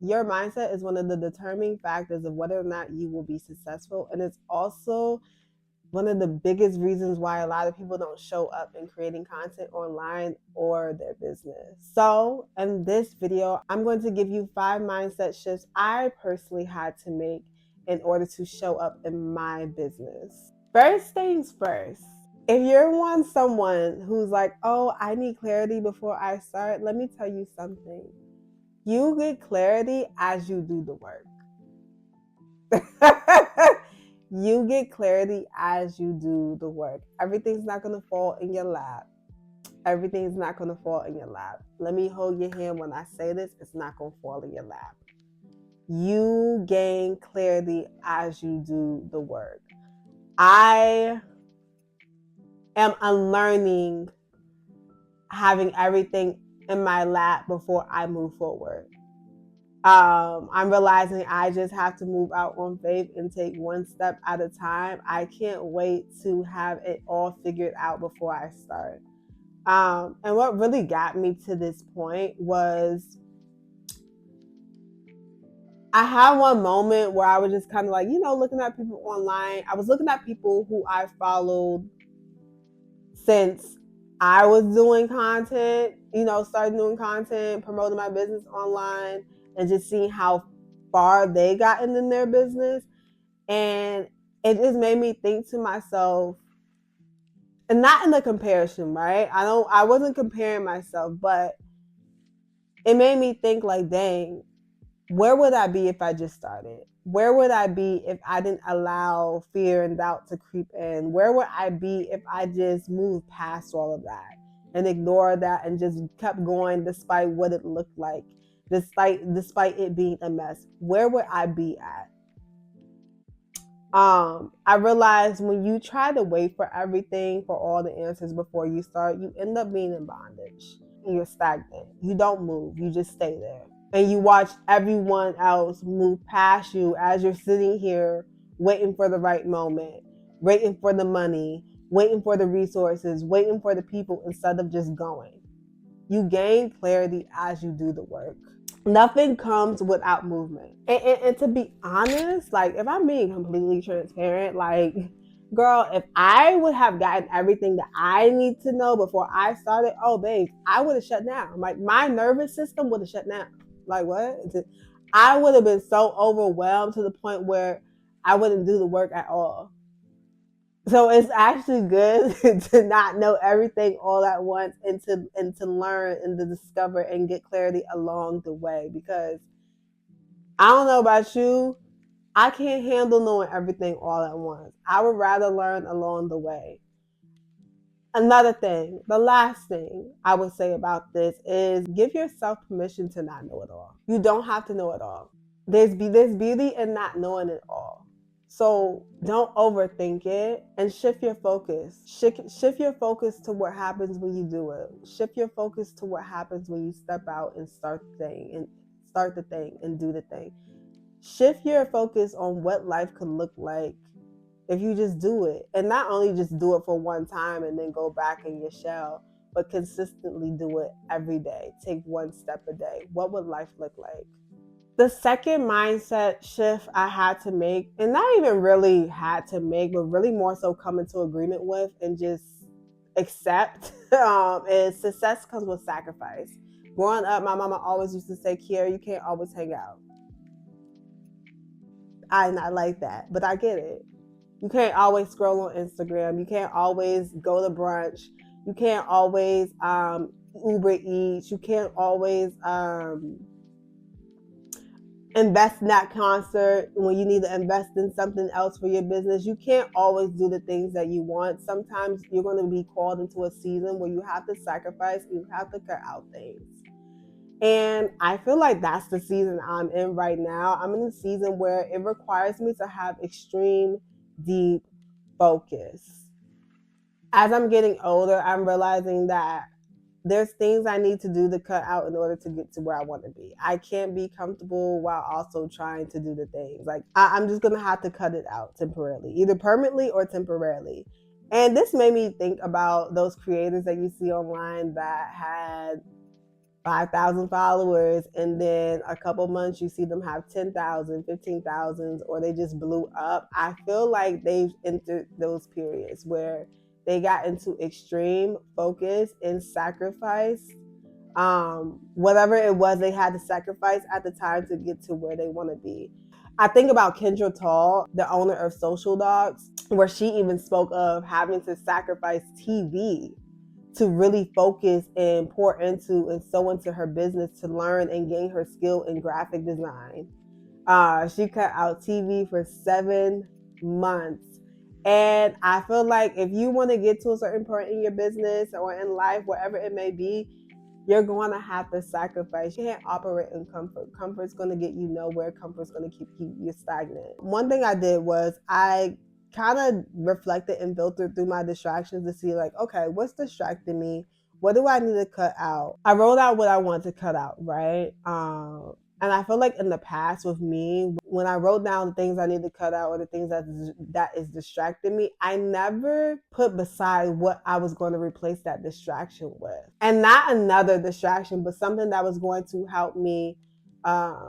Your mindset is one of the determining factors of whether or not you will be successful. And it's also one of the biggest reasons why a lot of people don't show up in creating content online or their business. So, in this video, I'm going to give you 5 mindset shifts I personally had to make in order to show up in my business. First things first. If you're someone who's like, oh, I need clarity before I start, let me tell you something. You get clarity as you do the work. You get clarity as you do the work. Everything's not going to fall in your lap. Everything's not going to fall in your lap. Let me hold your hand when I say this. It's not going to fall in your lap. You gain clarity as you do the work. I am unlearning having everything in my lap before I move forward. I'm realizing I just have to move out on faith and take one step at a time. I can't wait to have it all figured out before I start. And what really got me to this point was I had one moment where I was just kind of like, looking at people online. I was looking at people who I followed since I was doing content, started doing content, promoting my business online, and just seeing how far they gotten in their business. And it just made me think to myself, and not in the comparison, right? I wasn't comparing myself, but it made me think like, dang, where would I be if I just started? Where would I be if I didn't allow fear and doubt to creep in? Where would I be if I just moved past all of that and ignored that and just kept going despite what it looked like, despite it being a mess? Where would I be at? I realized when you try to wait for everything, for all the answers before you start, you end up being in bondage. You're stagnant. You don't move. You just stay there. And you watch everyone else move past you as you're sitting here waiting for the right moment, waiting for the money, waiting for the resources, waiting for the people instead of just going. You gain clarity as you do the work. Nothing comes without movement. And to be honest, like if I'm being completely transparent, like girl, if I would have gotten everything that I need to know before I started, oh babe, I would have shut down. Like my nervous system would have shut down. Like what? I would have been so overwhelmed to the point where I wouldn't do the work at all. So it's actually good to not know everything all at once and to learn and to discover and get clarity along the way, because I don't know about you, I can't handle knowing everything all at once. I would rather learn along the way. Another thing, the last thing I would say about this is give yourself permission to not know it all. You don't have to know it all. There's beauty in not knowing it all. So don't overthink it and shift your focus. Shift your focus to what happens when you do it. Shift your focus to what happens when you step out and start the thing and do the thing. Shift your focus on what life could look like if you just do it. And not only just do it for one time and then go back in your shell, but consistently do it every day. Take one step a day. What would life look like? The second mindset shift I had to make, and not even really had to make, but really more so come into agreement with and just accept, is success comes with sacrifice. Growing up, my mama always used to say, Kiara, you can't always hang out. I not like that, but I get it. You can't always scroll on Instagram. You can't always go to brunch. You can't always Uber Eats. You can't always invest in that concert when you need to invest in something else for your business. You can't always do the things that you want. Sometimes you're going to be called into a season where you have to sacrifice, you have to cut out things. And I feel like that's the season I'm in right now. I'm in a season where it requires me to have extreme, deep focus. As I'm getting older, I'm realizing that there's things I need to do to cut out in order to get to where I want to be. I can't be comfortable while also trying to do the things. Like I'm just gonna have to cut it out temporarily, either permanently or temporarily. And this made me think about those creators that you see online that had 5,000 followers, and then a couple months you see them have 10,000, 15,000, or they just blew up. I feel like they've entered those periods where they got into extreme focus and sacrifice whatever it was they had to sacrifice at the time to get to where they want to be. I think about Kendra Tall, the owner of Social Dogs, where she even spoke of having to sacrifice TV to really focus and pour into and sow into her business to learn and gain her skill in graphic design. She cut out TV for 7 months. And I feel like if you want to get to a certain point in your business or in life, wherever it may be, you're going to have to sacrifice. You can't operate in comfort. Comfort's going to get you nowhere. Comfort's going to keep you stagnant. One thing I did was I kind of reflected and filtered through my distractions to see, like, okay, what's distracting me? What do I need to cut out? I wrote out what I want to cut out, right? And I feel like in the past with me, when I wrote down the things I need to cut out or the things that is distracting me, I never put beside what I was going to replace that distraction with. And not another distraction, but something that was going to help me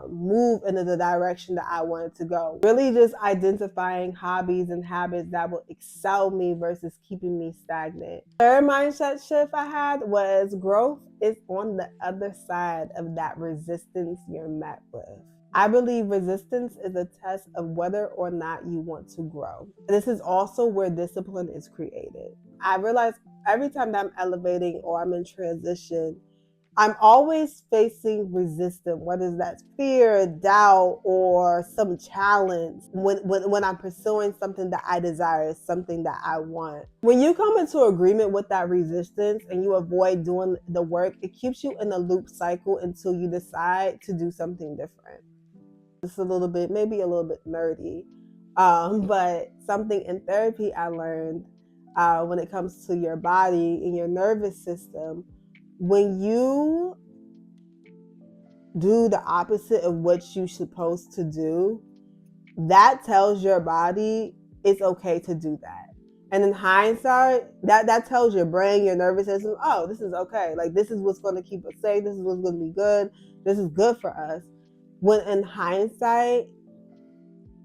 move into the direction that I wanted to go. Really just identifying hobbies and habits that will excel me versus keeping me stagnant. Third mindset shift I had was growth is on the other side of that resistance you're met with. I believe resistance is a test of whether or not you want to grow. This is also where discipline is created. I realize every time that I'm elevating or I'm in transition, I'm always facing resistance, whether that's fear, doubt, or some challenge when I'm pursuing something that I desire, something that I want. When you come into agreement with that resistance and you avoid doing the work, it keeps you in a loop cycle until you decide to do something different. It's a little bit, maybe a little bit nerdy, but something in therapy I learned when it comes to your body and your nervous system. When you do the opposite of what you're supposed to do, that tells your body it's okay to do that. And in hindsight, that tells your brain, your nervous system, oh, this is okay. Like, this is what's going to keep us safe. This is what's going to be good. This is good for us. When in hindsight,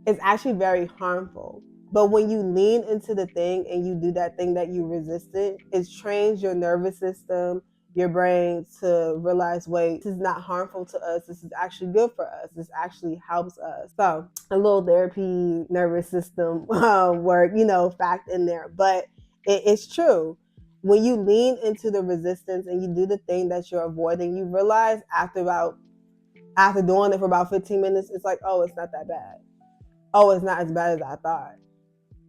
it's actually very harmful. But when you lean into the thing and you do that thing that you resisted, it trains your nervous system, your brain to realize, wait, this is not harmful to us. This is actually good for us. This actually helps us. So a little therapy, nervous system work, fact in there. But it's true. When you lean into the resistance and you do the thing that you're avoiding, you realize after doing it for about 15 minutes, it's like, oh, it's not that bad. Oh, it's not as bad as I thought.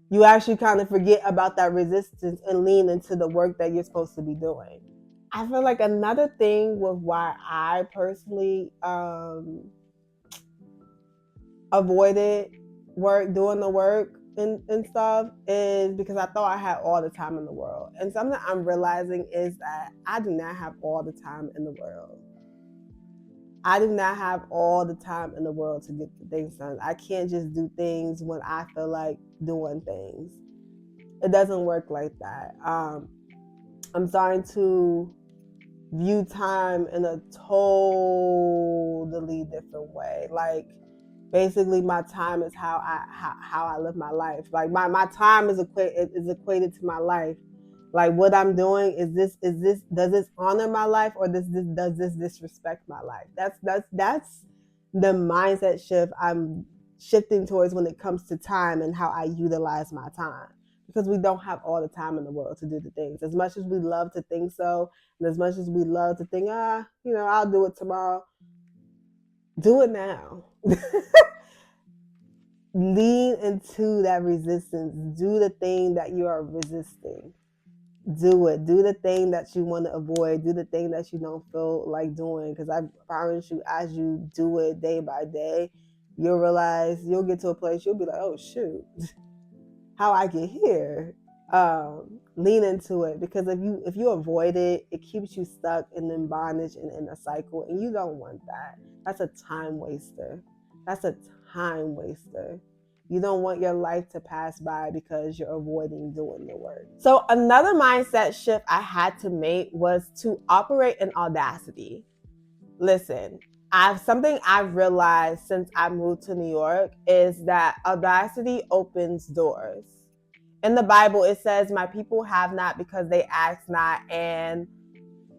You actually kind of forget about that resistance and lean into the work that you're supposed to be doing. I feel like another thing with why I personally avoided doing the work and stuff is because I thought I had all the time in the world. And something I'm realizing is that I do not have all the time in the world. I do not have all the time in the world to get the things done. I can't just do things when I feel like doing things. It doesn't work like that. I'm starting to view time in a totally different way. Like, basically, my time is how I live my life. Like, my time is equated to my life. Like, what I'm doing does this honor my life, or does this disrespect my life? That's the mindset shift I'm shifting towards when it comes to time and how I utilize my time. Because we don't have all the time in the world to do the things. As much as we love to think so, and as much as we love to think, I'll do it tomorrow. Do it now. Lean into that resistance. Do the thing that you are resisting. Do it. Do the thing that you want to avoid. Do the thing that you don't feel like doing. Because I promise you, as you do it day by day, you'll realize, you'll get to a place you'll be like, oh shoot, how I get here. Lean into it, because if you avoid it, it keeps you stuck in bondage and in a cycle, and you don't want that. That's a time waster. You don't want your life to pass by because you're avoiding doing the work. So another mindset shift I had to make was to operate in audacity. Listen, something I've realized since I moved to New York is that audacity opens doors. In the Bible, it says, "My people have not because they ask not." And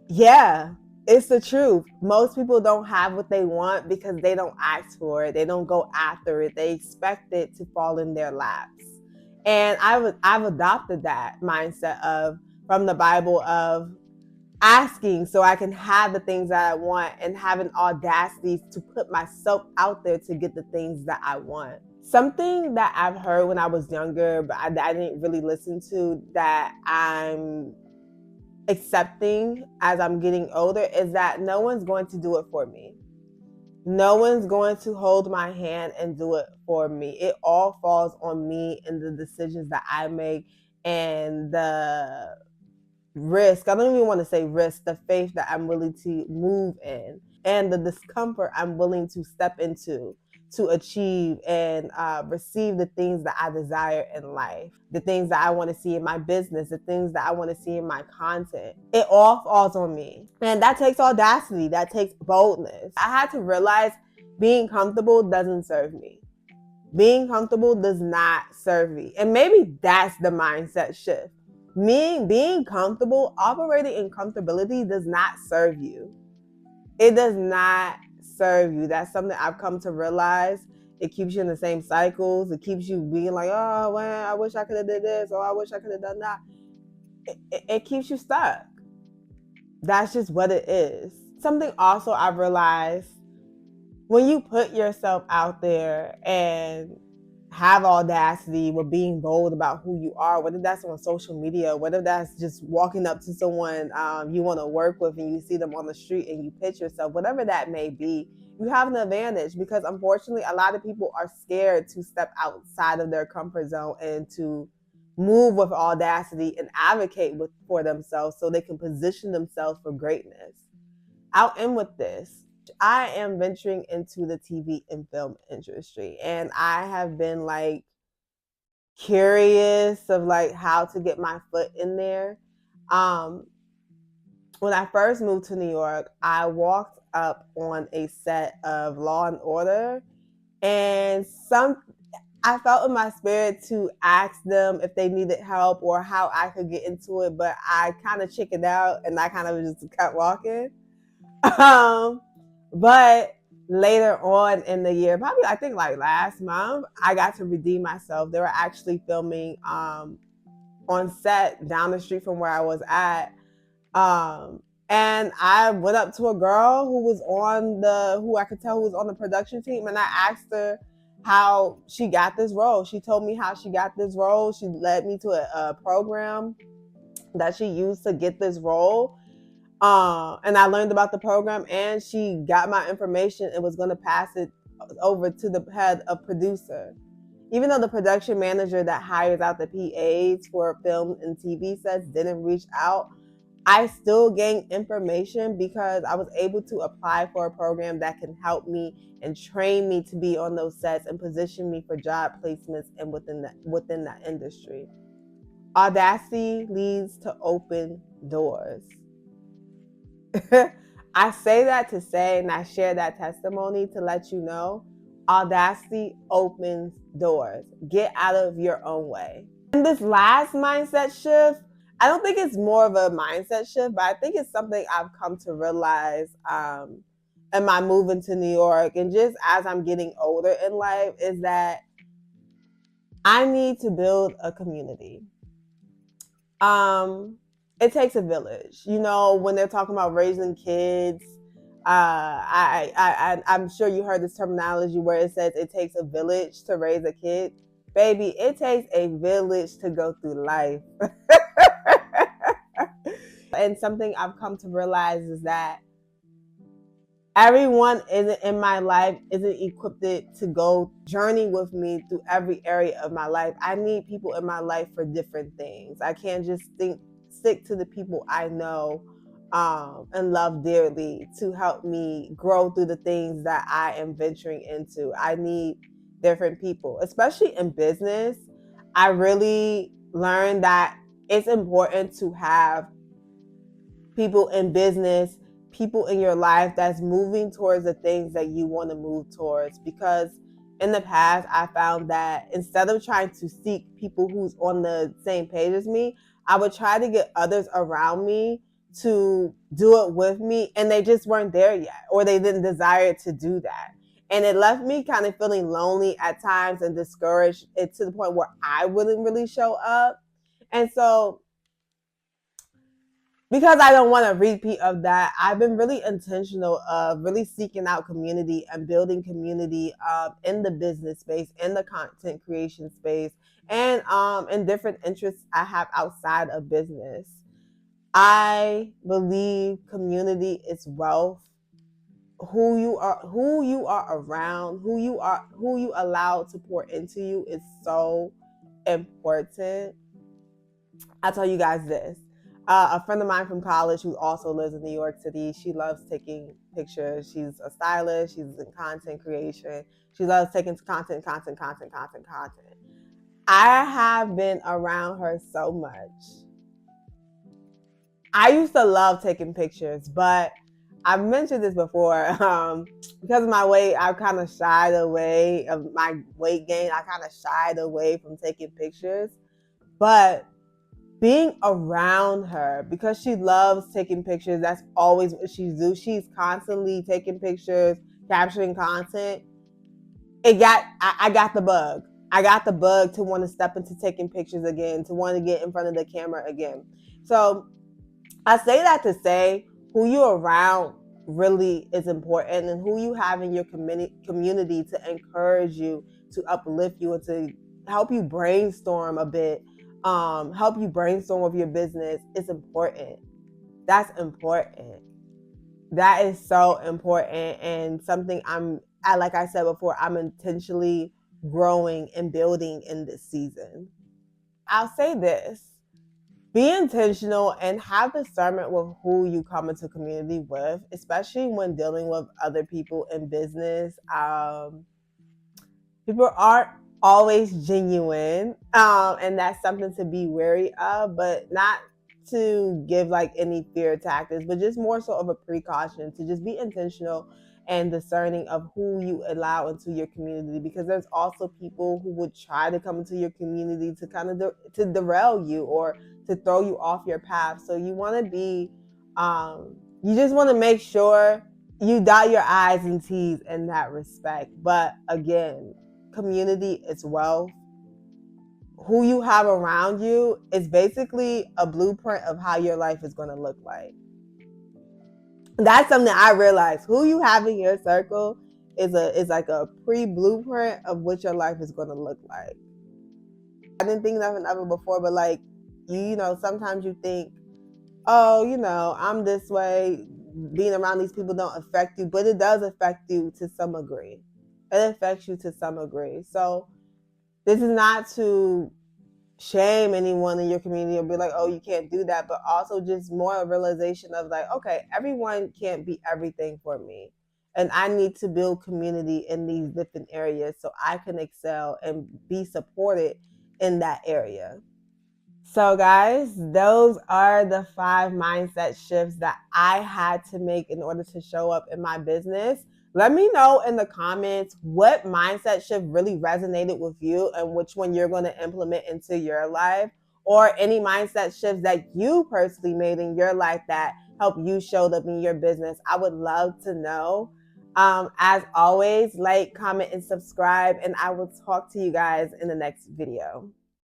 yeah, it's the truth. Most people don't have what they want because they don't ask for it. They don't go after it. They expect it to fall in their laps. And I've adopted that mindset of from the Bible of asking so I can have the things that I want and having audacity to put myself out there to get the things that I want. Something that I've heard when I was younger, but I didn't really listen to, that I'm accepting as I'm getting older, is that no one's going to do it for me. No one's going to hold my hand and do it for me. It all falls on me and the decisions that I make and the risk. I don't even want to say risk, the faith that I'm willing to move in and the discomfort I'm willing to step into to achieve and receive the things that I desire in life, the things that I want to see in my business, the things that I want to see in my content. It all falls on me. And that takes audacity, that takes boldness. I had to realize being comfortable doesn't serve me. Being comfortable does not serve me. And maybe that's the mindset shift. Being comfortable, operating in comfortability does not serve you. It does not serve you. That's something I've come to realize. It keeps you in the same cycles. It keeps you being like, oh, well, I wish I could have did this, or I wish I could have done that. It keeps you stuck. That's just what it is. Something also I've realized, when you put yourself out there and have audacity with being bold about who you are, whether that's on social media, whether that's just walking up to someone you want to work with and you see them on the street and you pitch yourself, whatever that may be, you have an advantage, because unfortunately a lot of people are scared to step outside of their comfort zone and to move with audacity and advocate for themselves so they can position themselves for greatness. I'll end with this. I am venturing into the TV and film industry, and I have been like curious of like how to get my foot in there. Um, when I first moved to New York, I walked up on a set of Law and Order, and I felt in my spirit to ask them if they needed help or how I could get into it, but I kind of chickened out and I kind of just kept walking. But later on in the year, probably I think like last month, I got to redeem myself. They were actually filming on set down the street from where I was at. And I went up to a girl who I could tell who was on the production team, and I asked her how she got this role. She told me how she got this role. She led me to a program that she used to get this role. And I learned about the program, and she got my information and was going to pass it over to the head of producer. Even though the production manager that hires out the PAs for film and TV sets didn't reach out, I still gained information because I was able to apply for a program that can help me and train me to be on those sets and position me for job placements and within that industry. Audacity leads to open doors. I say that to say, and I share that testimony to let you know, audacity opens doors. Get out of your own way. And this last mindset shift, I don't think it's more of a mindset shift, but I think it's something I've come to realize in my move into New York and just as I'm getting older in life, is that I need to build a community. It takes a village. You know, when they're talking about raising kids, I'm sure you heard this terminology where it says it takes a village to raise a kid. Baby, it takes a village to go through life. And something I've come to realize is that everyone in my life isn't equipped to go journey with me through every area of my life. I need people in my life for different things. I can't just stick to the people I know and love dearly to help me grow through the things that I am venturing into. I need different people, especially in business. I really learned that it's important to have people in business, people in your life that's moving towards the things that you want to move towards. Because in the past, I found that instead of trying to seek people who's on the same page as me, I would try to get others around me to do it with me, and they just weren't there yet, or they didn't desire to do that. And it left me kind of feeling lonely at times and discouraged, to the point where I wouldn't really show up. And so, because I don't want a repeat of that, I've been really intentional of really seeking out community and building community in the business space, in the content creation space, and in different interests I have outside of business. I believe community is wealth. Who you are around, who you allow to pour into you is so important. I'll tell you guys this. A friend of mine from college who also lives in New York City, she loves taking pictures. She's a stylist. She's in content creation. She loves taking content. I have been around her so much. I used to love taking pictures, but I've mentioned this before. Because of my weight, I've kind of shied away of my weight gain. I kind of shied away from taking pictures. But being around her, because she loves taking pictures, that's always what she do. She's constantly taking pictures, capturing content. I got the bug. I got the bug to want to step into taking pictures again, to want to get in front of the camera again. So I say that to say who you're around really is important, and who you have in your community to encourage you, to uplift you, and to help you brainstorm a bit, help you brainstorm with your business is important. That's important. That is so important, and something like I said before, I'm intentionally growing and building in this season. I'll say this. Be intentional and have discernment with who you come into community with, especially when dealing with other people in business. People aren't always genuine, and that's something to be wary of, but not to give like any fear tactics, but just more so of a precaution to just be intentional and discerning of who you allow into your community, because there's also people who would try to come into your community to kind of to derail you or to throw you off your path. So you want to be, you just want to make sure you dot your I's and T's in that respect. But again, community is wealth. Who you have around you is basically a blueprint of how your life is going to look like. That's something I realized. Who you have in your circle is like a pre-blueprint of what your life is going to look like. I didn't think nothing of it before, but like, you know, sometimes you think, oh, you know, I'm this way. Being around these people don't affect you, but it does affect you to some degree. It affects you to some degree. So this is not to shame anyone in your community or be like, oh, you can't do that, but also just more a realization of like, okay, everyone can't be everything for me. And I need to build community in these different areas so I can excel and be supported in that area. So guys, those are the 5 mindset shifts that I had to make in order to show up in my business. Let me know in the comments what mindset shift really resonated with you and which one you're going to implement into your life, or any mindset shifts that you personally made in your life that helped you show up in your business. I would love to know. As always, like, comment, and subscribe, and I will talk to you guys in the next video.